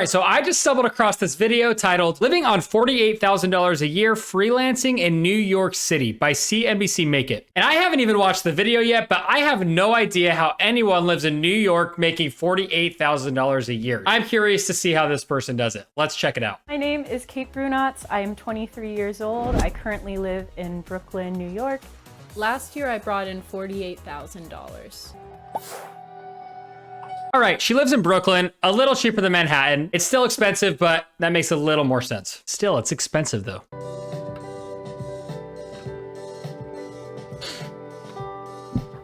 right, so I just stumbled across this video titled Living on $48,000 a Year Freelancing in New York City by CNBC Make It. And I haven't even watched the video yet, but I have no idea how anyone lives in New York making $48,000 a year. I'm curious to see how this person does it. Let's check it out. My name is Kate Brunatz. I am 23 years old. I currently live in Brooklyn, New York. Last year I brought in $48,000. All right, she lives in Brooklyn, a little cheaper than Manhattan. It's still expensive, but that makes a little more sense. Still, it's expensive though.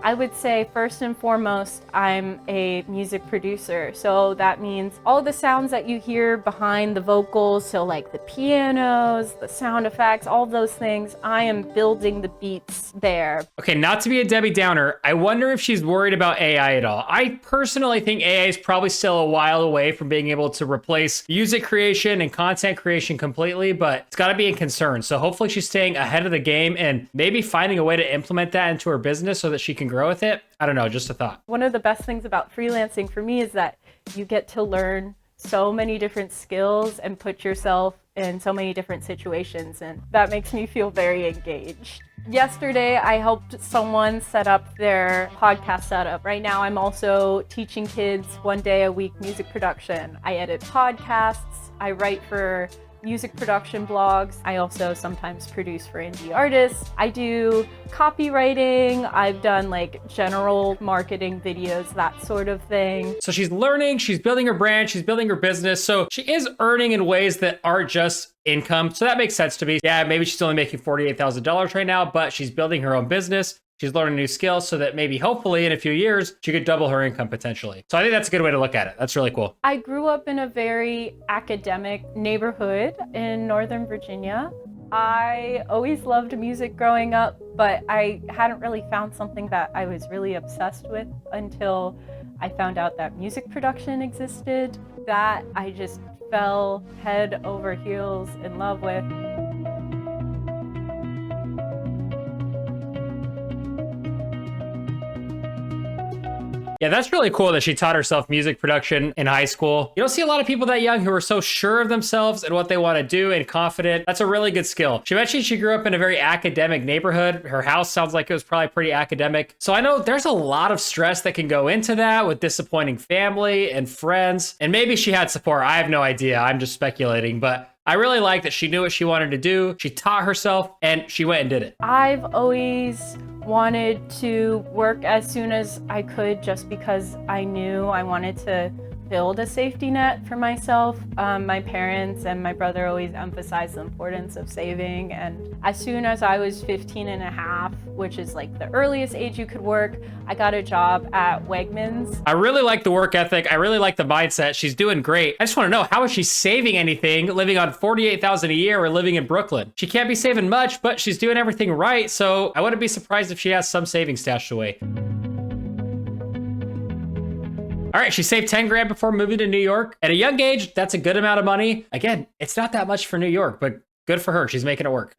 I would say first and foremost, I'm a music producer. So that means all the sounds that you hear behind the vocals, so like the pianos, the sound effects, all those things, I am building the beats there. Okay, not to be a Debbie Downer, I wonder if she's worried about AI at all. I personally think AI is probably still a while away from being able to replace music creation and content creation completely, but it's gotta be a concern. So hopefully she's staying ahead of the game and maybe finding a way to implement that into her business so that she can grow with it. I don't know, just a thought. One of the best things about freelancing for me is that you get to learn so many different skills and put yourself in so many different situations, and that makes me feel very engaged. Yesterday, I helped someone set up their podcast setup. Right now, I'm also teaching kids 1 day a week music production. I edit podcasts, I write for music production blogs. I also sometimes produce for indie artists. I do copywriting. I've done like general marketing videos, that sort of thing. So she's learning, she's building her brand, she's building her business. So she is earning in ways that aren't just income. So that makes sense to me. Yeah, maybe she's only making $48,000 right now, but she's building her own business. She's learning new skills so that maybe hopefully in a few years, she could double her income potentially. So I think that's a good way to look at it. That's really cool. I grew up in a very academic neighborhood in Northern Virginia. I always loved music growing up, but I hadn't really found something that I was really obsessed with until I found out that music production existed. That I just fell head over heels in love with. Yeah, that's really cool that she taught herself music production in high school. You don't see a lot of people that young who are so sure of themselves and what they want to do and confident. That's a really good skill. She mentioned she grew up in a very academic neighborhood. Her house sounds like it was probably pretty academic. So I know there's a lot of stress that can go into that with disappointing family and friends. And maybe she had support. I have no idea. I'm just speculating, but I really like that she knew what she wanted to do. She taught herself and she went and did it. I've always wanted to work as soon as I could just because I knew I wanted to build a safety net for myself. My parents and my brother always emphasized the importance of saving, and as soon as I was 15 and a half, which is like the earliest age you could work, I got a job at Wegmans. I really like the work ethic. I really like the mindset. She's doing great. I just want to know, how is she saving anything living on $48,000 a year or living in Brooklyn? She can't be saving much, but she's doing everything right. So I wouldn't be surprised if she has some savings stashed away. All right, she saved 10 grand before moving to New York. At a young age, that's a good amount of money. Again, it's not that much for New York, but good for her. She's making it work.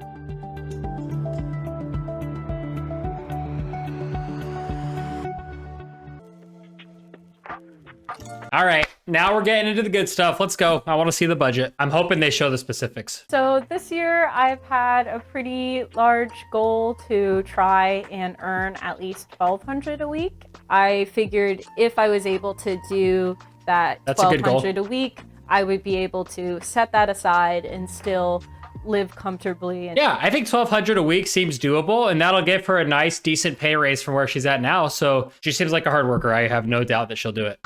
All right, now we're getting into the good stuff. Let's go. I want to see the budget. I'm hoping they show the specifics. So this year I've had a pretty large goal to try and earn at least $1,200 a week. I figured if I was able to do that $1,200 a week, I would be able to set that aside and still live comfortably. Yeah, I think $1,200 a week seems doable, and that'll give her a nice, decent pay raise from where she's at now. So she seems like a hard worker. I have no doubt that she'll do it.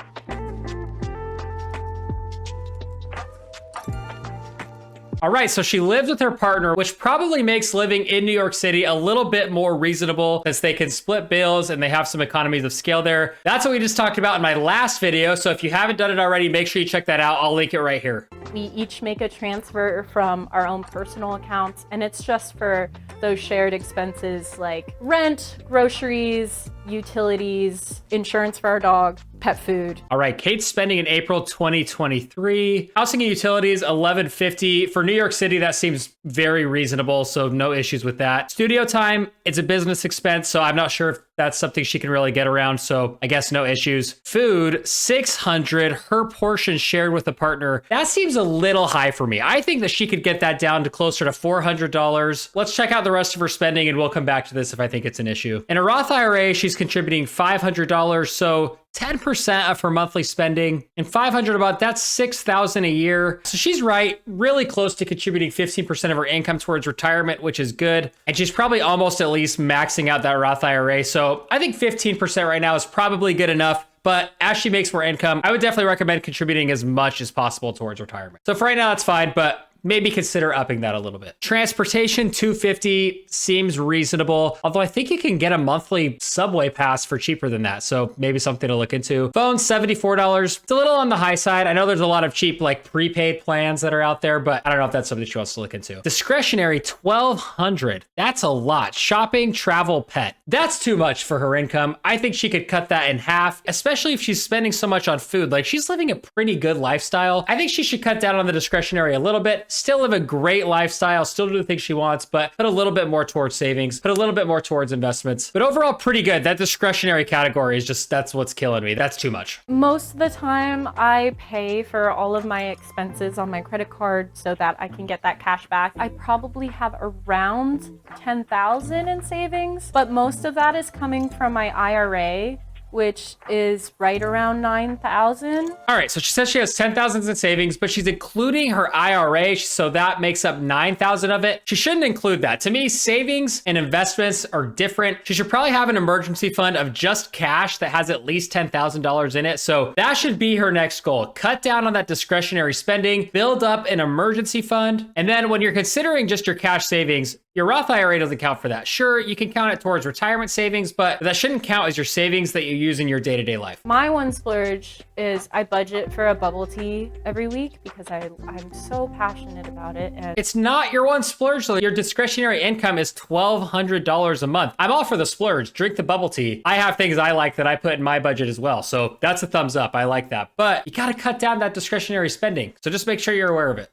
All right, so she lives with her partner, which probably makes living in New York City a little bit more reasonable since they can split bills and they have some economies of scale there. That's what we just talked about in my last video. So if you haven't done it already, make sure you check that out. I'll link it right here. We each make a transfer from our own personal accounts, and it's just for those shared expenses like rent, groceries, utilities, insurance for our dog, pet food. All right, Kate's spending in April 2023. Housing and utilities, $1,150. For New York City, that seems very reasonable, so no issues with that. Studio time, it's a business expense, so I'm not sure if That's something she can really get around. So I guess no issues. Food, $600, her portion shared with a partner. That seems a little high for me. I think that she could get that down to closer to $400. Let's check out the rest of her spending and we'll come back to this if I think it's an issue. In a Roth IRA, she's contributing $500. So 10% of her monthly spending and $500 a month, that's $6,000 a year. So she's right, really close to contributing 15% of her income towards retirement, which is good. And she's probably almost at least maxing out that Roth IRA. So I think 15% right now is probably good enough. But as she makes more income, I would definitely recommend contributing as much as possible towards retirement. So for right now, that's fine, but maybe consider upping that a little bit. Transportation, $250 seems reasonable. Although I think you can get a monthly subway pass for cheaper than that. So maybe something to look into. Phone, $74. It's a little on the high side. I know there's a lot of cheap like prepaid plans that are out there, but I don't know if that's something she wants to look into. Discretionary, $1,200. That's a lot. Shopping, travel, pet. That's too much for her income. I think she could cut that in half, especially if she's spending so much on food. Like she's living a pretty good lifestyle. I think she should cut down on the discretionary a little bit. Still live a great lifestyle, still do the things she wants, but put a little bit more towards savings, put a little bit more towards investments. But overall, pretty good. That discretionary category is just, that's what's killing me. That's too much. Most of the time, I pay for all of my expenses on my credit card so that I can get that cash back. I probably have around $10,000 in savings, but most of that is coming from my IRA, which is right around $9,000. All right, so she says she has $10,000 in savings, but she's including her IRA, so that makes up $9,000 of it. She shouldn't include that. To me, savings and investments are different. She should probably have an emergency fund of just cash that has at least $10,000 in it. So that should be her next goal. Cut down on that discretionary spending, build up an emergency fund, and then when you're considering just your cash savings, your Roth IRA doesn't count for that. Sure, you can count it towards retirement savings, but that shouldn't count as your savings that you use in your day-to-day life. My one splurge is I budget for a bubble tea every week because I'm so passionate about it. And it's not your one splurge though. Your discretionary income is $1,200 a month. I'm all for the splurge. Drink the bubble tea. I have things I like that I put in my budget as well. So that's a thumbs up. I like that. But you got to cut down that discretionary spending. So just make sure you're aware of it.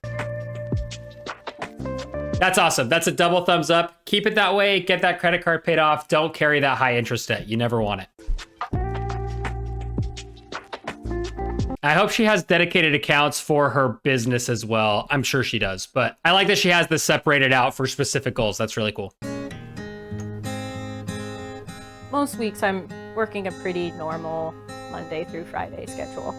That's awesome. That's a double thumbs up. Keep it that way. Get that credit card paid off. Don't carry that high interest debt. You never want it. I hope she has dedicated accounts for her business as well. I'm sure she does, but I like that she has this separated out for specific goals. That's really cool. most weeks I'm working a pretty normal Monday through Friday schedule.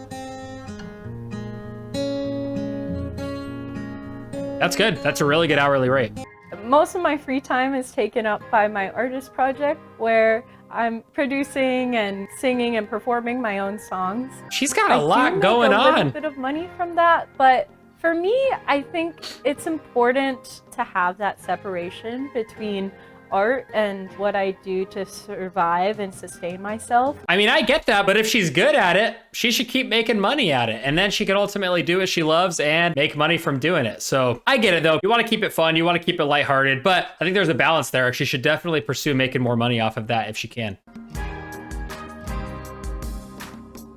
That's good. That's a really good hourly rate. Most of my free time is taken up by my artist project, where I'm producing and singing and performing my own songs. She's got a lot going on. I do make a little bit of money from that, but for me, I think it's important to have that separation between art and what I do to survive and sustain myself. I mean, I get that, but if she's good at it, she should keep making money at it. And then she can ultimately do what she loves and make money from doing it. So I get it though. You want to keep it fun. You want to keep it lighthearted, but I think there's a balance there. She should definitely pursue making more money off of that if she can.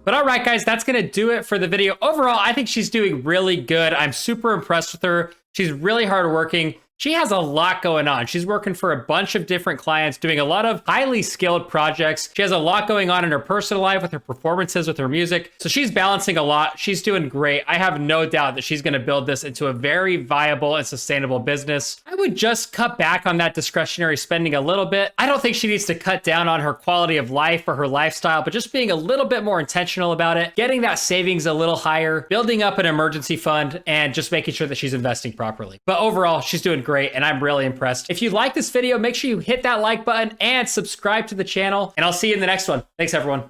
But all right, guys, that's going to do it for the video. Overall, I think she's doing really good. I'm super impressed with her. She's really hardworking. She has a lot going on. She's working for a bunch of different clients, doing a lot of highly skilled projects. She has a lot going on in her personal life with her performances, with her music. So she's balancing a lot. She's doing great. I have no doubt that she's going to build this into a very viable and sustainable business. I would just cut back on that discretionary spending a little bit. I don't think she needs to cut down on her quality of life or her lifestyle, but just being a little bit more intentional about it, getting that savings a little higher, building up an emergency fund, and just making sure that she's investing properly. But overall, she's doing great, and I'm really impressed. If you like this video, make sure you hit that like button and subscribe to the channel, and I'll see you in the next one. Thanks, everyone.